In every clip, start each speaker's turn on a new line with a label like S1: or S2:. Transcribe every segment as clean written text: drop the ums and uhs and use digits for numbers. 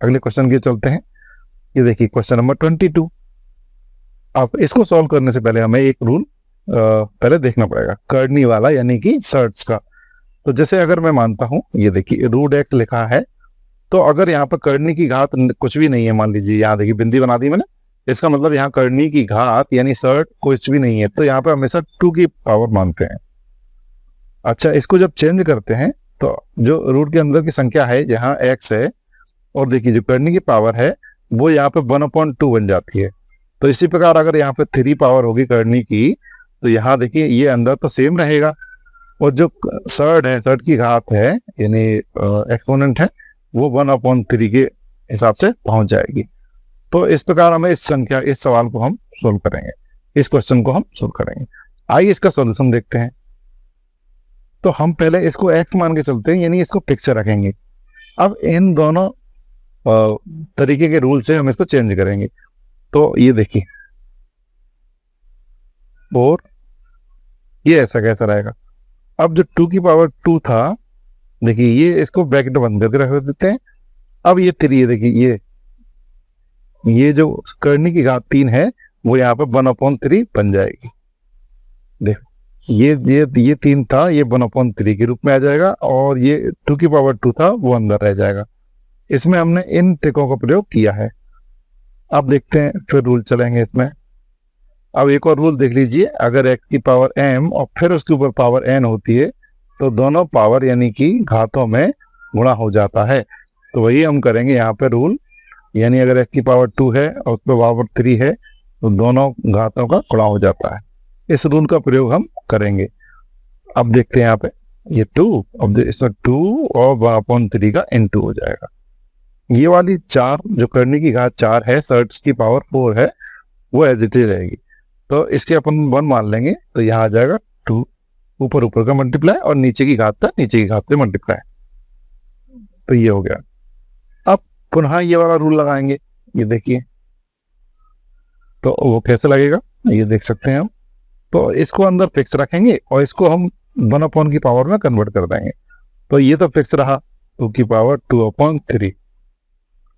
S1: अगले क्वेश्चन के चलते हैं। ये देखिए क्वेश्चन नंबर 22। अब इसको सॉल्व करने से पहले हमें एक रूल पहले देखना पड़ेगा, कर्नी वाला यानी कि सर्ट्स का। तो जैसे अगर मैं मानता हूं, ये देखिए रूट एक्स लिखा है, तो अगर यहाँ पर कर्नी की घात कुछ भी नहीं है, मान लीजिए यहाँ देखिए बिंदी बना दी मैंने, इसका मतलब यहाँ कर्नी की घात यानी सर्ट कुछ भी नहीं है, तो यहाँ पे हमेशा 2 की पावर मानते हैं। अच्छा, इसको जब चेंज करते हैं तो जो रूट के अंदर की संख्या है यहाँ एक्स है, और देखिए जो कर्नी की पावर है वो यहाँ पे 1/2 बन जाती है। तो इसी प्रकार अगर यहाँ पे 3 पावर होगी कर्नी की, तो यहाँ देखिए ये अंदर तो सेम रहेगा, और जो सर्ट है, सर्ट की घात है यानी एक्सपोनेंट है, वो 1/3 के हिसाब से पहुंच जाएगी। तो इस प्रकार हमें इस सवाल को हम सोल्व करेंगे, इस क्वेश्चन को हम सोल्व करेंगे। आइए इसका सॉल्यूशन देखते हैं। तो हम पहले इसको एक्स मान के चलते हैं, यानी इसको फिक्स रखेंगे। अब इन दोनों तरीके के रूल से हम इसको चेंज करेंगे। तो ये देखिए, और ये ऐसा कैसा रहेगा। अब जो 2 की पावर 2 था, देखिए ये इसको ब्रैकेट बंद करके रख देते हैं। अब ये 3, ये देखिए ये जो कर्नी की घात 3 है वो यहाँ पे 1/3 बन जाएगी। देखो ये 3 था, ये 1/3 के रूप में आ जाएगा, और ये 2 की पावर 2 था वो अंदर रह जाएगा। इसमें हमने इन ट्रिकों का प्रयोग किया है। अब देखते हैं, फिर रूल चलेंगे इसमें। अब एक और रूल देख लीजिए, अगर x की पावर m और फिर उसके ऊपर पावर n होती है, तो दोनों पावर यानी कि घातों में गुणा हो जाता है। तो वही हम करेंगे यहाँ पे रूल, यानी अगर x की पावर 2 है और उस पर पावर 3 है, तो दोनों घातों का गुणा हो जाता है। इस रूल का प्रयोग हम करेंगे। अब देखते हैं यहाँ पे, ये 2, अब इसमें 2 और 1/3 का n2 हो जाएगा। ये वाली 4 जो करने की घात 4 है, सर्ट्स की पावर 4 है, वो एज इट इज रहेगी। तो इसके अपन 1 मान लेंगे, तो यहाँ आ जाएगा 2, ऊपर ऊपर का मल्टीप्लाई और नीचे की घात था नीचे की घात से मल्टीप्लाई। तो ये हो गया। अब पुनः ये वाला रूल लगाएंगे, ये देखिए, तो वो कैसे लगेगा ये देख सकते हैं हम। तो इसको अंदर फिक्स रखेंगे और इसको हम 1/2 की पावर में कन्वर्ट कर देंगे। तो ये तो फिक्स रहा, 2 की पावर 2/3,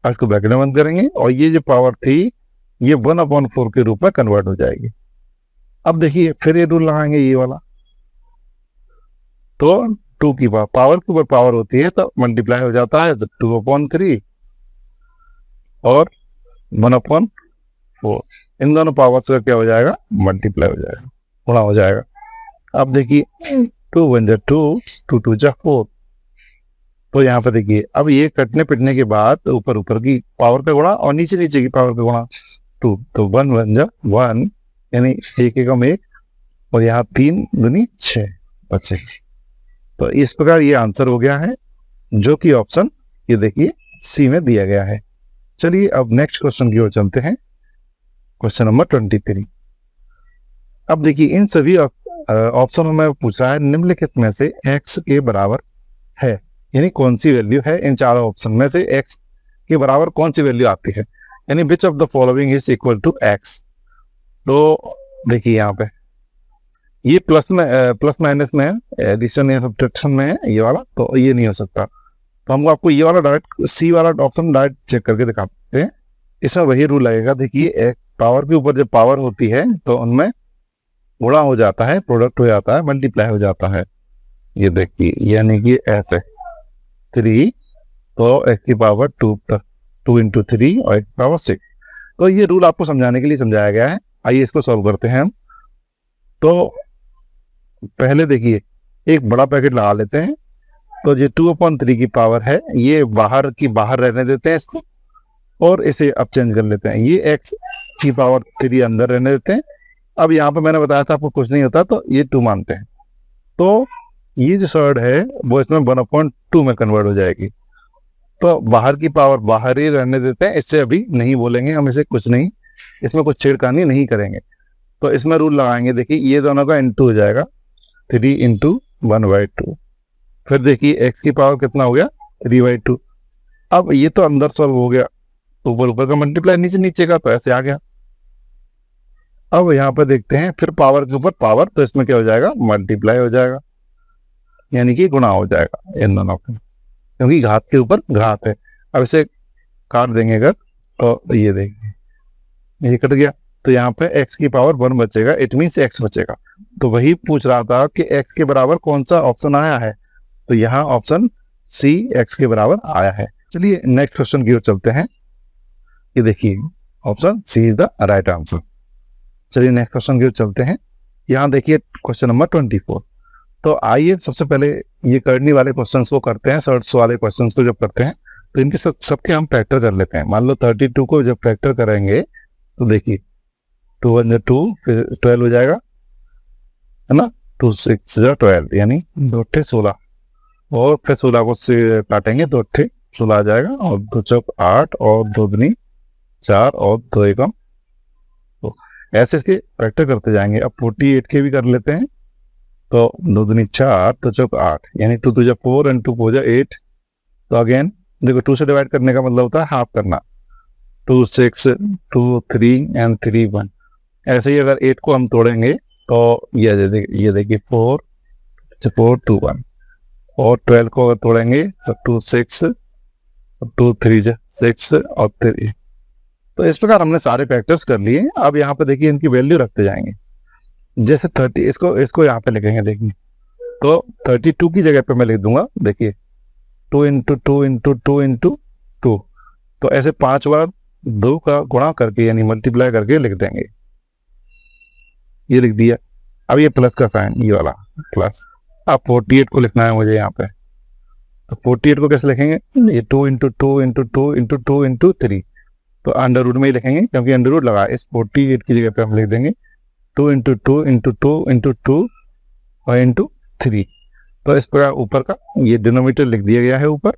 S1: इसको ब्रैकेट में बंद करेंगे, और ये जो पावर थी ये 1/4 के रूप में कन्वर्ट हो जाएगी। अब देखिए फिर ये रूल लगाएंगे, ये वाला। तो 2 की पावर के ऊपर पावर होती है तो मल्टीप्लाई हो जाता है, तो 2/3 और 1/4, इन दोनों पावर से क्या हो जाएगा, मल्टीप्लाई हो जाएगा, गुणा हो जाएगा। अब देखिए 2 1 जा 2, 2 2 जा 4। तो यहाँ पे देखिए, अब ये कटने पिटने के बाद ऊपर ऊपर की पावर पे गुणा और नीचे नीचे की पावर पे गुणा, 2, तो 1 1 जा 1, यानी 1 एकम 1, और यहाँ 3 दूनी 6 बचे। तो इस प्रकार ये आंसर हो गया है, जो कि ऑप्शन ये देखिए सी में दिया गया है। चलिए अब नेक्स्ट क्वेश्चन की ओर चलते हैं, क्वेश्चन नंबर 23। अब देखिए इन सभी ऑप्शनों में पूछ रहा है निम्नलिखित में से x के बराबर है, यानी कौन सी वैल्यू है इन चारों ऑप्शन में से x के बराबर कौन सी वैल्यू आती है, यानी which of the following is equal to x। तो देखिए यहाँ पे ये प्लस माइनस में है, एडिशन या सब्ट्रैक्शन में है ये वाला, तो ये नहीं हो सकता। तो हमको आपको ये वाला डायरेक्ट सी वाला ऑप्शन डायरेक्ट चेक करके दिखाते हैं। इसमें वही रूल लगेगा। देखिए एक पावर के ऊपर जब पावर होती है तो उनमें गुणा हो जाता है, प्रोडक्ट हो जाता है, मल्टीप्लाई हो जाता है। ये देखिए यानी कि ऐसे 3, तो x की पावर 2 × 3 और x की पावर 6। तो ये रूल आपको समझाने के लिए समझाया गया है। आइए इसको सॉल्व करते हैं हम। तो पहले देखिए एक बड़ा पैकेट लगा लेते हैं। तो ये 2/3 की पावर है, ये बाहर रहने देते हैं इसको, और इसे अब चेंज कर लेते हैं, ये x की पावर 3 अंदर रहने देते हैं। अब यहाँ पे मैंने बताया था आपको कुछ नहीं होता, तो ये 2 मानते हैं। तो ये जो सर्ड है वो इसमें 1/2 में कन्वर्ट हो जाएगी। तो बाहर की पावर बाहर ही रहने देते हैं, इससे अभी नहीं बोलेंगे हम, इसे कुछ नहीं, इसमें कुछ छेड़खानी नहीं करेंगे। तो इसमें रूल लगाएंगे। देखिए ये दोनों का × हो जाएगा, 3 × 1/2। फिर देखिए x की पावर कितना हो गया, 3/2। अब ये तो अंदर सॉल्व हो गया, ऊपर ऊपर का मल्टीप्लाई नीचे नीचे का, तो ऐसे आ गया। अब यहाँ पर देखते हैं फिर पावर के ऊपर पावर, तो इसमें क्या हो जाएगा, मल्टीप्लाई हो जाएगा, यानी कि गुणा हो जाएगा इन दोनों का, क्योंकि घात के ऊपर घात है। अब इसे काट देंगे अगर तो ये देखेंगे ये कट गया, तो यहाँ पे x की पावर 1 बचेगा, इट मीन्स x बचेगा। तो वही पूछ रहा था कि x के बराबर कौन सा ऑप्शन आया है, तो यहाँ ऑप्शन सी x के बराबर आया है। चलिए नेक्स्ट क्वेश्चन की ओर चलते हैं। ये देखिए option C is the right answer. चलिए नेक्स्ट क्वेश्चन की ओर चलते हैं। यहाँ देखिए क्वेश्चन नंबर 24। तो आइए सबसे पहले ये करनी वाले क्वेश्चंस को करते हैं। सर्ट्स वाले क्वेश्चंस को जब करते हैं तो इनके सबके हम फैक्टर कर लेते हैं। मान लो 32 को जब फैक्टर करेंगे तो देखिए 2 1 2 फिर 12 हो जाएगा, है ना। 2 6 12 यानी 2 8 16, और फिर 16 को से काटेंगे 2 8 16 आ जाएगा, और 2 चौक 8 और 2 दूनी 4 और 2 एकम। तो ऐसे इसके फैक्टर करते जाएंगे। अब 48 के भी कर लेते हैं। तो 2 दूनी 4 2 चौक 8 यानी 2 2 4 एंड 2 4 8। तो अगेन देखो 2 से डिवाइड करने का मतलब होता है हाफ करना। 2 6 2 3 एंड 3 1। ऐसे ही अगर 8 को हम तोड़ेंगे तो ये देखिए 4 4 2 1, और 12 को अगर तोड़ेंगे तो 2 6 2 3 6 और 3। तो इस प्रकार हमने सारे फैक्टर्स कर लिए। अब यहाँ पे देखिए इनकी वैल्यू रखते जाएंगे। जैसे 30 इसको यहाँ पे लिखेंगे, देखिए तो 32 की जगह पे मैं लिख दूंगा, देखिए 2 इंटू 2 इंटू 2 इंटू 2। तो ऐसे 5 बार 2 का गुणा करके यानी मल्टीप्लाई करके लिख देंगे। ये लिख दिया। अब ये प्लस का साइन, ये वाला प्लस। अब 48 को लिखना है मुझे यहाँ पे। तो 48 को कैसे लिखेंगे, ये 2 इंटू 2 इंटू 2 इंटू 2 इंटू 3। तो अंडर रूट में ही लिखेंगे क्योंकि अंडर रूट लगा। इस 48 की जगह पे हम लिख देंगे 2 इंटू 2 इंटू 2 इंटू 2 और इंटू 3। तो इस प्रकार ऊपर का ये डिनोमिनेटर लिख दिया गया है ऊपर।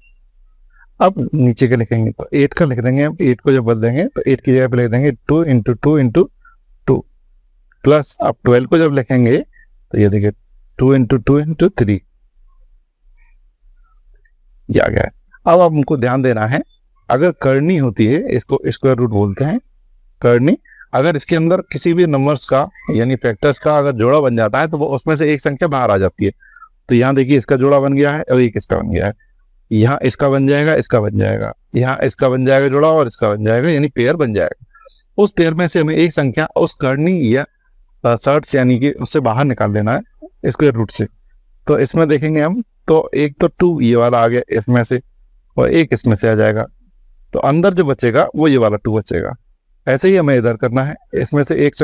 S1: अब नीचे का लिखेंगे तो 8 का लिख देंगे। अब 8 को जब बदल देंगे तो 8 की जगह पे लिख देंगे 2 इंटू 2 इंटू 2 प्लस। अब 12 को जब लिखेंगे तो ये देखिए 2 इंटू 2 इंटू 3 ये आ गया है। अब हमको ध्यान देना है, अगर करनी होती है, इसको स्क्वायर रूट बोलते हैं करनी, अगर इसके अंदर किसी भी नंबर्स का यानी फैक्टर्स का अगर जोड़ा बन जाता है तो वो उसमें से एक संख्या बाहर आ जाती है। तो यहाँ देखिए इसका जोड़ा बन गया है और एक इसका बन गया है। यहाँ इसका बन जाएगा, इसका बन जाएगा, यहाँ इसका बन जाएगा जोड़ा और इसका बन जाएगा, यानी पेयर बन जाएगा। उस पेयर में से हमें एक संख्या उस करनी या सर्ट्स यानी कि उससे बाहर निकाल देना है स्क्वायर रूट से। तो इसमें देखेंगे हम तो एक तो 2 ये वाला आ गया इसमें से, और एक इसमें से आ जाएगा। तो अंदर जो बचेगा वो ये वाला 2 बचेगा। ऐसे ही हमें इधर करना है, इसमें से एक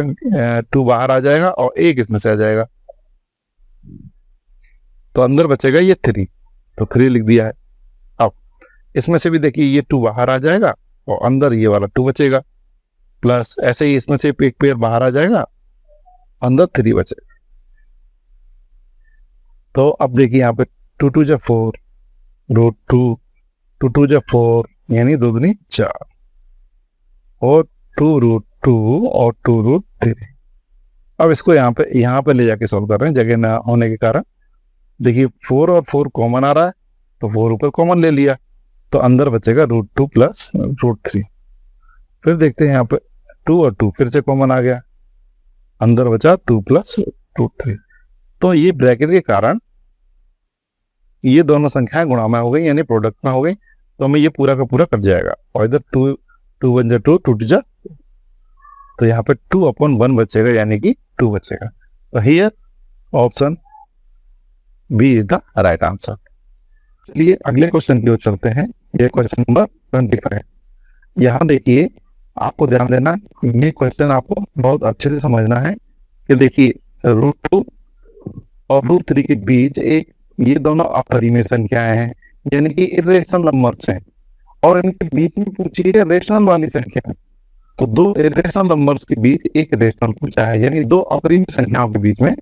S1: 2 बाहर आ जाएगा और एक इसमें से आ जाएगा। तो अंदर बचेगा ये 3, तो 3 लिख दिया है। अब इसमें से भी देखिए ये 2 बाहर आ जाएगा और अंदर ये वाला 2 बचेगा, प्लस ऐसे ही इसमें से एक पेयर बाहर आ जाएगा, अंदर 3 बचेगा। तो अब देखिए यहाँ पे 2 2 जा 4 रूट 2, 2 2 जा 4 यानी 2 दूनी 4, और 2 रूट 2 और 2 रूट 3। अब इसको यहाँ पे ले जाके सॉल्व कर रहे हैं जगह ना होने के कारण। देखिए 4 और 4 कॉमन आ रहा है, तो 4 ऊपर कॉमन ले लिया, तो अंदर बचेगा रूट 2 प्लस रूट 3। फिर देखते हैं यहाँ पे 2 और 2 फिर से कॉमन आ गया, अंदर बचा 2 प्लस रूट 3। तो ये ब्रैकेट के कारण ये दोनों संख्याएं गुणा में हो गई यानी प्रोडक्ट में हो गई। तो हमें ये पूरा का पूरा कट जाएगा, और इधर 2 2 1 जा 2 2 2 जा, तो यहाँ पे 2/1 बचेगा यानी कि 2 बचेगा। तो here option B is the right answer. चलिए अगले क्वेश्चन की ओर चलते हैं। ये क्वेश्चन नंबर 25 है। यहाँ देखिए आपको ध्यान देना, ये क्वेश्चन आपको बहुत अच्छे से समझना है कि देखिए रूट 2 और रूट 3 के बीच एक ये दोनों अपरिमेय संख्याएं हैं यानी कि इरेशनल नंबर्स हैं, और इनके बीच में पूछी है रेशनल वाली संख्या। तो 2 इरेशनल नंबर्स के बीच एक रेशनल पूछा है, यानी 2 अपरिमेय संख्याओं के बीच में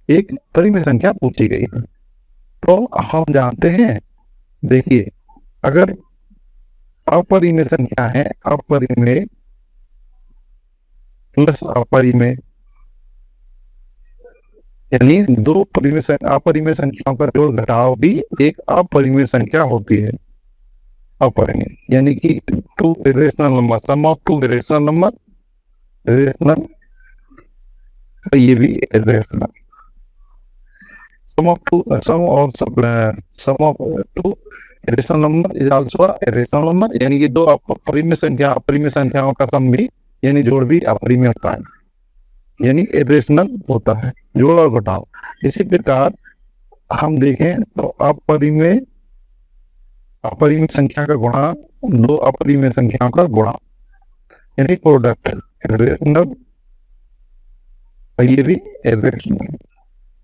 S1: एक परिमेय संख्या पूछी गई है। तो हम जानते हैं, देखिए अगर अपरिमेय संख्या है, अपरिमेय प्लस अपरिमेय यानी 2 अपरिमेय संख्याओं का जोड़ घटाव भी एक अपरिमेय संख्या होती है। अपरिमेय यानी कि 2 irrational number, sum of 2 irrational number, irrational, ये भी irrational, sum of 2 rational number is also rational number, यानी कि दो अपरिमेय संख्या अपरिमेय संख्याओं का सम भी यानी जोड़ भी अपरिमेय होता है, यानी इरेशनल होता है, जोड़ और घटाव। इसी प्रकार हम देखें तो अपरिमेय अपरिमेय संख्या का गुणा दो अपरिमेय संख्याओं का गुणा यानी प्रोडक्ट, इरेशनल, ये भी इरेशनल,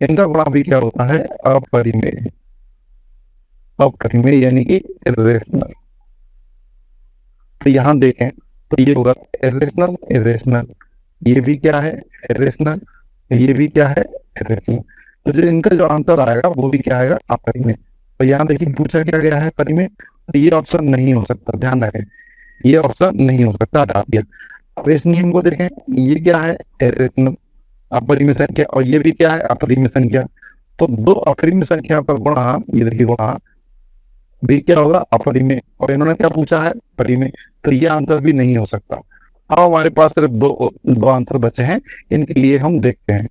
S1: इनका गुणा भी क्या होता है अपरिमेय, अपरिमेय यानी कि इरेशनल। तो यहां देखें तो ये होगा इरेशनल इरेशनल, ये भी क्या है इरेशनल, ये भी क्या है इरेशनल। तो जो इनका जो आंसर आएगा वो भी क्या आएगा अपरिमेय। तो यहाँ देखिए पूछा क्या गया है परिमेय, तो ये ऑप्शन नहीं हो सकता, ध्यान रखें ये ऑप्शन नहीं हो सकता, हटा दिया। अब इस नियम को देखें, ये क्या है इरेशनल अपरिमेय संख्या और ये भी क्या है अपरिमेय संख्या। तो दो अपरिमेय संख्या का गुणा, ये देखिए गुणा भी क्या होगा अपरिमेय, और इन्होंने क्या पूछा है परिमेय, तो ये आंसर भी नहीं हो सकता। अब हमारे पास सिर्फ दो आंसर बचे हैं, इनके लिए हम देखते हैं।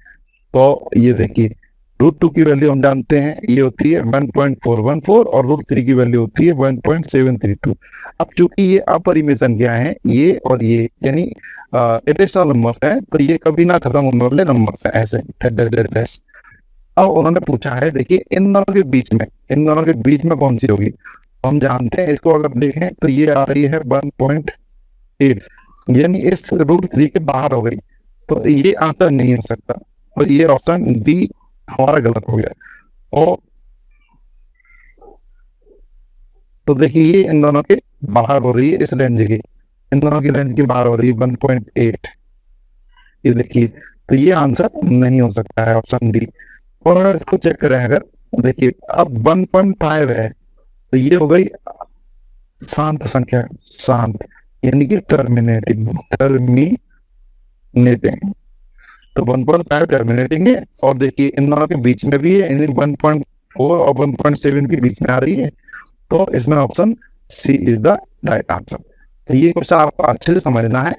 S1: तो ये देखिए √2 की वैल्यू हम जानते हैं ये होती है 1.414 और √3 की वैल्यू होती है 1.732। अब चूंकि ये अपरिमेय संख्या है ये और ये यानी इरेशनल नंबर है, तो ये कभी ना खत्म होने वाले नंबर है ऐसे। अब उन्होंने पूछा है देखिए इन दोनों के बीच में, इन दोनों के बीच में कौन सी होगी, तो हम जानते हैं इसको अगर देखें तो ये आ रही है 1.8 यानी इस √3 के बाहर हो गई, तो ये आंसर नहीं हो सकता और ये ऑप्शन डी हमारा गलत हो गया। और तो देखिए ये इन दोनों के बाहर हो रही है, इस रेंज की, इन दोनों की रेंज के बाहर हो रही है 1.8, ये देखिए तो ये आंसर नहीं हो सकता है ऑप्शन डी। और अगर इसको चेक करें, अगर देखिए अब 1.5 है तो ये हो गई शांत संख्या, शांत यानी कि टर्मिनेटिंग, तो 1.5 टर्मिनेटिंग है। और देखिए इन दोनों के बीच में भी है, यानी 1.4 और 1.7 के बीच में आ रही है, तो इसमें option C is the right answer. तो ये क्वेश्चन आपको अच्छे से समझना है,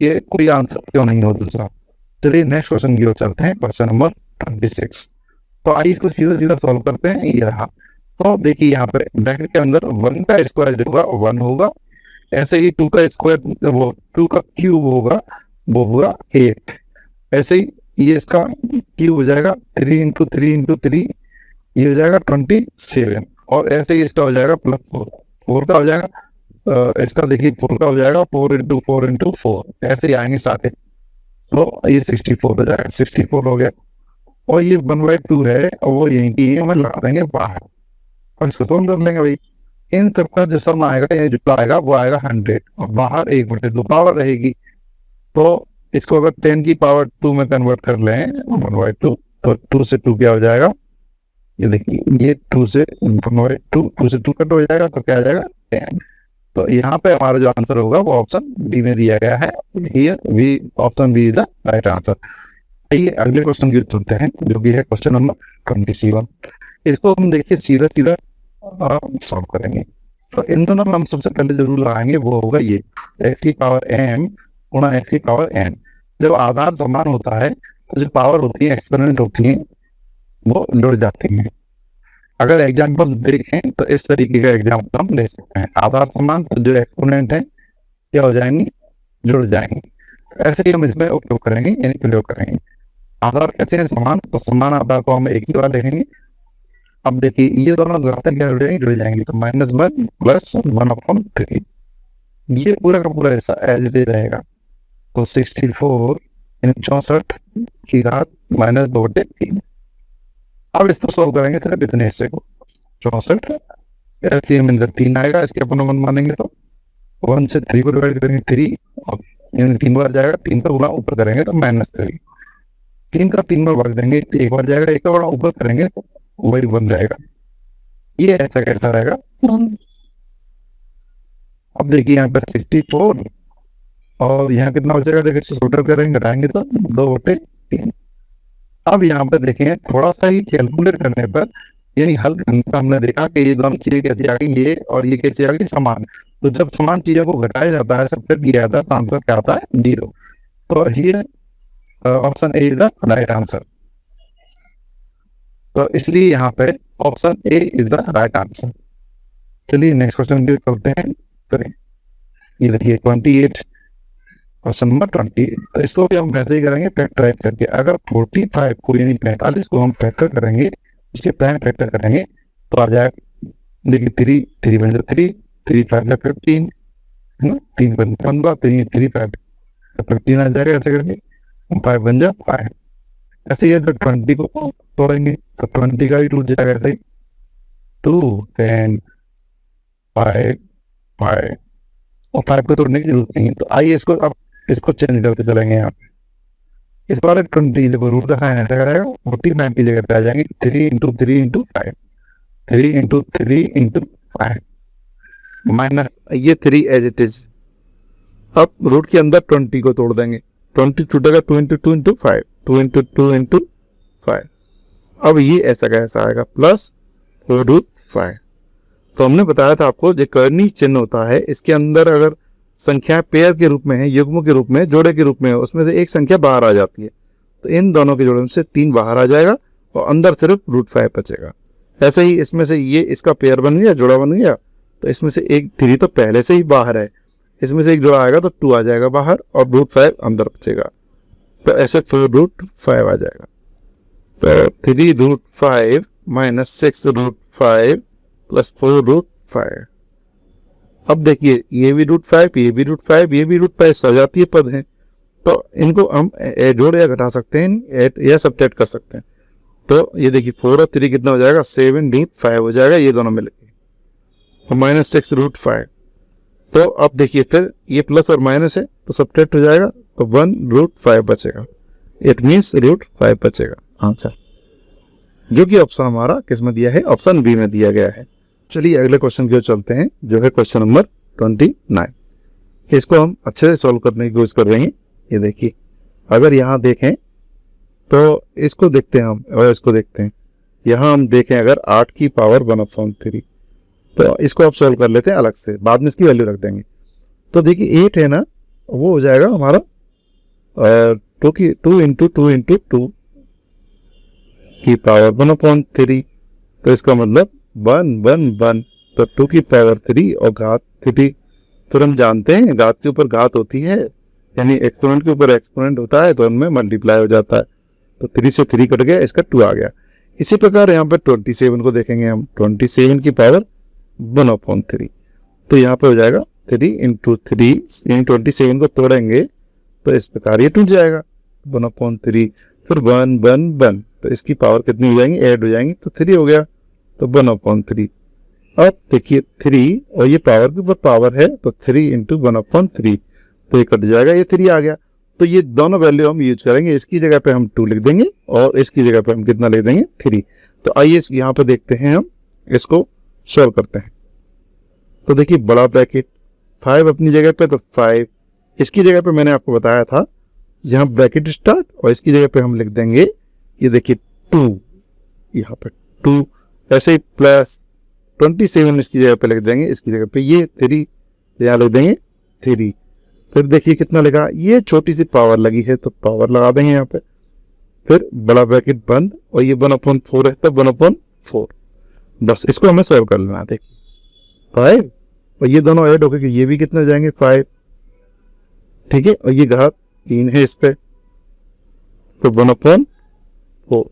S1: ये कोई आंसर क्यों नहीं हो दूसरा। चलिए नेक्स्ट क्वेश्चन की ओर चलते हैं, क्वेश्चन नंबर 26। तो आइए इसको सीधा सीधा सॉल्व करते हैं। ये रहा, तो देखिए यहाँ पर ब्रैकेट के अंदर 1 का स्क्वायर जो होगा 1 होगा, ऐसे ही 2 का स्क्वायर वो 2 का क्यूब होगा वो होगा 8, ऐसे ही ये इसका क्यूब हो जाएगा 3 इंटू 3 इंटू 3, ये हो जाएगा 27, और ऐसे ही इसका हो जाएगा +4, 4 का हो जाएगा इसका देखिए 4 का हो जाएगा 4 इंटू 4 इंटू 4, ऐसे ही आएंगे सारे, तो ये 64 हो जाएगा, 64 हो गया। और ये 1/2 है और वो यहीं की हमें लगा देंगे बाहर और इसको सोल्व कर लेंगे भाई। इन सबका जो सम आएगा या जो आएगा वो आएगा 100 और बाहर 1/2 पावर रहेगी। तो इसको अगर 10 की पावर 2 में कन्वर्ट कर लें 1/2, तो 2 से 2 क्या हो जाएगा, ये देखिए ये 2 से 1/2, 2 से 2 कट हो जाएगा तो क्या आ जाएगा 10। तो यहाँ पे हमारा जो आंसर होगा वो ऑप्शन बी में दिया गया है, here we option B is the right answer. आइए अगले क्वेश्चन की चलते हैं जो कि है क्वेश्चन नंबर 27। इसको हम देखिए सीधा सीधा सॉल्व करेंगे। तो इन दोनों में हम सबसे पहले जरूर लगाएंगे वो होगा ये x की पावर m गुणा x की पावर n। जब आधार समान होता है तो जो पावर होती है एक्सपोनेंट होती है वो जुड़ जाती हैं। अगर एग्जाम्पल देखें तो इस तरीके का एग्जाम्पल हम ले सकते हैं, आधार समान तो जो एक्सपोनेंट है क्या हो जाएंगे, जुड़ जाएंगे। ऐसे ही हम इसमें उपयोग करेंगे यानी प्रयोग करेंगे। आधार कैसे हैं समान, तो समान आधार को हम एक ही बार देखेंगे। अब देखिए ये दोनों घाते क्या जुड़ जाएंगे, तो -1 + 1/3, ये पूरा का पूरा ऐसा एज इट इज रहेगा। तो 64 64 की घात -2/3। अब इसको सॉल्व करेंगे सिर्फ इतने हिस्से को, 64 एलसीएम में 3 आएगा, इसके अपन 1 मानेंगे तो 1 से 3 को डिवाइड करेंगे 3, और 3 बार जाएगा, 3 का गुणा ऊपर करेंगे तो -3, 3 का 3 बार भाग देंगे, एक बार जाएगा, एक का गुणा ऊपर करेंगे तो वही बन जाएगा। ये ऐसा कैसा रहेगा। अब देखिए यहाँ पर 64 और यहाँ कितना बचेगा, देखिए टोटल करेंगे घटाएंगे तो 2/3। अब यहाँ पर देखें थोड़ा सा ही कैलकुलेट करने पर यानी हल करने पर हमने देखा कि ये दोनों चीजें कैसी आ गई, ये और ये कैसी आ गई समान। तो जब समान चीजों को घटाया जाता है सब फिर किया जाता है तो आंसर क्या आता है 0। तो here option A is the right answer. तो इसलिए यहाँ पे option A is the right answer. चलिए नेक्स्ट क्वेश्चन की करते हैं। करें, ये देखिए 28 क्वेश्चन नंबर 20। तो इसको भी हम वैसे ही करेंगे फैक्टराइज करके। अगर 45 को यानी 45 को हम फैक्टर करेंगे, इसके प्राइम फैक्टर करेंगे तो आ जाएगा, देखिए 3 3 बन जाए 3 3 5 15 है ना, 3 बन 15 3 3 5 15 आ जाएगा। ऐसे करके 5 बन जाए 5। ऐसे ही अगर 20 को तोड़ेंगे तो 20 का भी टूट जाएगा ऐसे ही 2 10 5 5 और 5 को तोड़ने की जरूरत नहीं है। तो आइए इसको अब इसको चेंज करके चलेंगे यहाँ पे। इस बार 20 जब रूट दिखाएं ऐसा करेगा 49 की जगह पे आ जाएंगे 3 into 3 into 5 3 into 3 into 5 minus ये 3 एज इट इज। अब रूट के अंदर 20 को तोड़ देंगे, 20 टूटेगा 2 इंटू 2 इंटू 5 2 इंटू 2 इंटू 5। अब ये ऐसा कैसा आएगा प्लस √5। तो हमने बताया था आपको जो कर्नी चिन्ह होता है इसके अंदर अगर संख्या पेयर के रूप में है, युग्म के रूप में, जोड़े के रूप में है, उसमें से एक संख्या बाहर आ जाती है तो इन दोनों के जोड़े में से 3 बाहर आ जाएगा और अंदर सिर्फ √5 बचेगा। ऐसे ही इसमें से ये इसका पेयर बन गया, जोड़ा बन गया, तो इसमें से एक 3 तो पहले से ही बाहर है, इसमें से एक जोड़ा आएगा तो 2 आ जाएगा बाहर और √5 अंदर बचेगा। तो ऐसे 4√5 आ जाएगा। तो 3√5 माइनस 6√5 प्लस 4√5। अब देखिए ये भी √5 ये भी √5 ये भी √5 सजातीय पद हैं तो इनको हम जोड़ या घटा सकते हैं, ऐड या सब्ट्रैक्ट कर सकते हैं। तो ये देखिए 4 और 3 कितना हो जाएगा 7√5 हो जाएगा ये दोनों मिलके और माइनस 6√5। तो अब देखिए फिर ये प्लस और माइनस है तो सब्ट्रैक्ट हो जाएगा तो 1√5 बचेगा। इट मीन्स √5 बचेगा आंसर, जो कि ऑप्शन हमारा किस में दिया है, ऑप्शन बी में दिया गया है। चलिए अगले क्वेश्चन की ओर चलते हैं जो है क्वेश्चन नंबर 29। इसको हम अच्छे से सॉल्व करने की कोशिश कर रहे हैं। ये देखिए अगर यहाँ देखें तो इसको देखते हैं हम और इसको देखते हैं। यहाँ हम देखें अगर 8 की पावर 1/3 तो इसको आप सॉल्व कर लेते हैं अलग से, बाद में इसकी वैल्यू रख देंगे। तो देखिए 8 है ना, वो हो जाएगा हमारा 2 इंटू 2 इंटू 2 की पावर 1/3। तो इसका मतलब 1 1 1 तो 2 की पावर 3 और घात 3। फिर हम जानते हैं घात के ऊपर घात होती है यानी एक्सपोनेंट के ऊपर एक्सपोनेंट होता है तो उनमें मल्टीप्लाई हो जाता है। तो 3 से 3 कट गया, इसका 2 आ गया। इसी प्रकार यहाँ पे 27 को देखेंगे हम, 27 की पावर 1/3 तो यहाँ पे हो जाएगा 3 इंटू 3 यानी 27 को तोड़ेंगे तो इस प्रकार ये टूट जाएगा 1/3। फिर 1 1 1 तो इसकी पावर कितनी हो जाएंगी, ऐड हो जाएंगी तो 3 हो गया तो 1/3। अब देखिए 3 और ये पावर के ऊपर पावर है तो 3 इंटू 1/3 तो ये कट जाएगा, ये 3 आ गया। तो ये दोनों वैल्यू हम यूज करेंगे, इसकी जगह पे हम 2 लिख देंगे और इसकी जगह पे हम कितना लिख देंगे 3। तो आइए यहाँ पे देखते हैं, हम इसको सॉल्व करते हैं। तो देखिए बड़ा ब्रैकेट 5 अपनी जगह पे तो 5, इसकी जगह पे मैंने आपको बताया था यहाँ ब्रैकेट स्टार्ट और इसकी जगह पे हम लिख देंगे ये देखिए 2, यहाँ पे 2, ऐसे ही प्लस 27 इसकी जगह पे लिख देंगे, इसकी जगह पे ये 3 यहाँ लिख देंगे 3। फिर देखिए कितना लिखा, ये छोटी सी पावर लगी है तो पावर लगा देंगे यहाँ पे। फिर बड़ा ब्रैकेट बंद और ये 1/4 है तो 1/4। बस इसको हमें सॉल्व कर लेना। देखिए 5 और ये दोनों ऐड होकर ये भी कितने हो जाएंगे 5, ठीक है, और ये घात 3 है इस पे तो 1/4।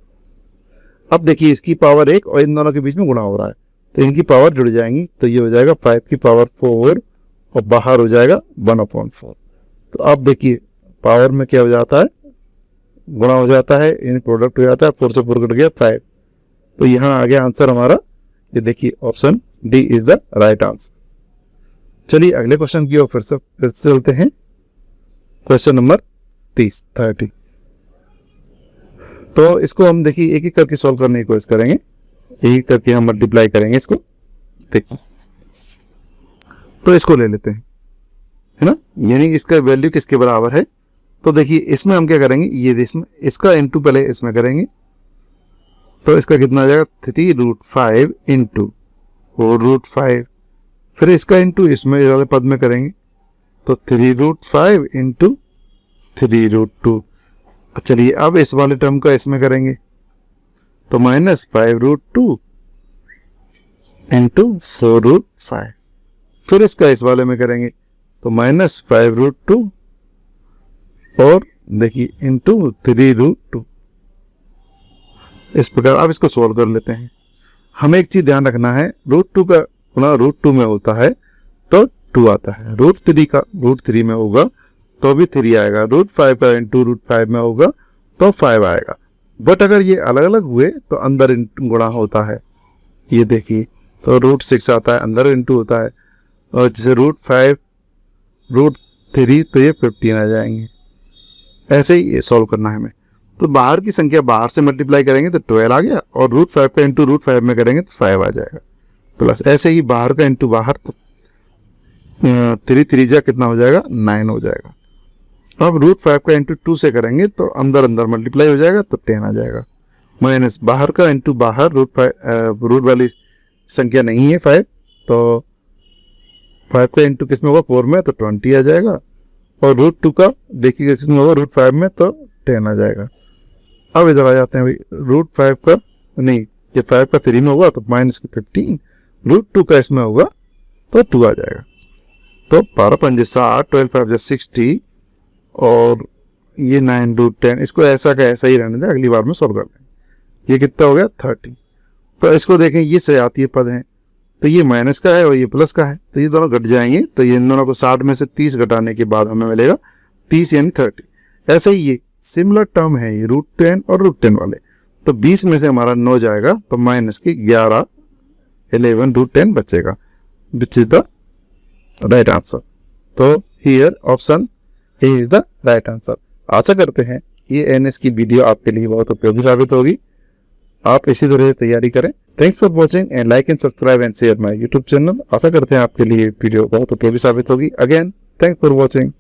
S1: अब देखिए इसकी पावर 1 और इन दोनों के बीच में गुणा हो रहा है तो इनकी पावर जुड़ जाएंगी तो ये हो जाएगा 5 की पावर 4 और बाहर हो जाएगा 1/4। तो अब देखिए पावर में क्या हो जाता है, गुणा हो जाता है, इन प्रोडक्ट हो जाता है, 4 से 4 कट गया 5। तो यहाँ आ गया आंसर हमारा, ये देखिए option D is the right answer. चलिए अगले क्वेश्चन की ओर फिर से चलते हैं। Question number 30। तो इसको हम देखिए एक एक करके सॉल्व करने की कोशिश करेंगे, एक करके हम मल्टीप्लाई करेंगे इसको। देखिए तो इसको ले लेते हैं, है ना, यानी इसका वैल्यू किसके बराबर है। तो देखिए इसमें हम क्या करेंगे, ये इसमें इसका इंटू पहले इसमें करेंगे तो इसका कितना आ जाएगा 3√5 इंटू 4√5। फिर इसका इंटू इसमें वाले पद में करेंगे तो 3√5 इंटू 3√2। चलिए अब इस वाले टर्म का इसमें करेंगे तो -5√2 इंटू 4√5। फिर इसका इस वाले में करेंगे तो -5√2 और देखिए इंटू 3√2। इस प्रकार आप इसको सॉल्व कर लेते हैं। हमें एक चीज ध्यान रखना है, √2 का गुणा √2 में होता है तो 2 आता है, √3 का √3 में होगा तो भी 3 आएगा, √5 का इंटू √5 में होगा तो 5 आएगा। बट अगर ये अलग अलग हुए तो अंदर गुणा होता है। ये देखिए तो √6 आता है, अंदर इंटू होता है, और जैसे √5 √3 तो ये 15 आ जाएंगे। ऐसे ही ये सॉल्व करना है हमें। तो बाहर की संख्या बाहर से मल्टीप्लाई करेंगे तो 12 आ गया, और √5 का इंटू √5 में करेंगे तो 5 आ जाएगा, प्लस ऐसे ही बाहर का इंटू बाहर तो 3 कितना हो जाएगा 9 हो जाएगा। अब √5 का इंटू 2 से करेंगे तो अंदर अंदर मल्टीप्लाई हो जाएगा तो 10 आ जाएगा, माइनस बाहर का इंटू बाहर रूट वाली संख्या नहीं है 5, तो 5 का इंटू किस में होगा 4 में तो 20 आ जाएगा, और √2 का देखिएगा किस में होगा √5 में तो 10 आ जाएगा। अब इधर आ जाते हैं भाई, √5 का नहीं, ये 5 का 3 में होगा तो -15, √2 का इसमें होगा तो 2 आ जाएगा। तो 12 5 60, 12 5 60, और ये 9√10, इसको ऐसा का ऐसा ही रहने दें, अगली बार में सॉल्व कर लेंगे। ये कितना हो गया 30। तो इसको देखें, ये सजातीय पद हैं, तो ये माइनस का है और ये प्लस का है, तो ये दोनों घट जाएंगे, तो ये इन दोनों को 60 में से 30 घटाने के बाद हमें मिलेगा 30 यानी 30। ऐसे ही ये सिमिलर टर्म है, ये √10 और √10 वाले, तो 20 में से हमारा 9 जाएगा तो माइनस की 11 11 √10 बचेगा, which is the right answer. तो here option A is the right answer. आशा करते हैं ये NS की वीडियो आपके लिए बहुत उपयोगी साबित होगी। आप इसी तरह तैयारी करें। Thanks for watching and like and subscribe and share my YouTube channel. आशा करते हैं आपके लिए वीडियो बहुत उपयोगी साबित होगी। Again thanks for watching.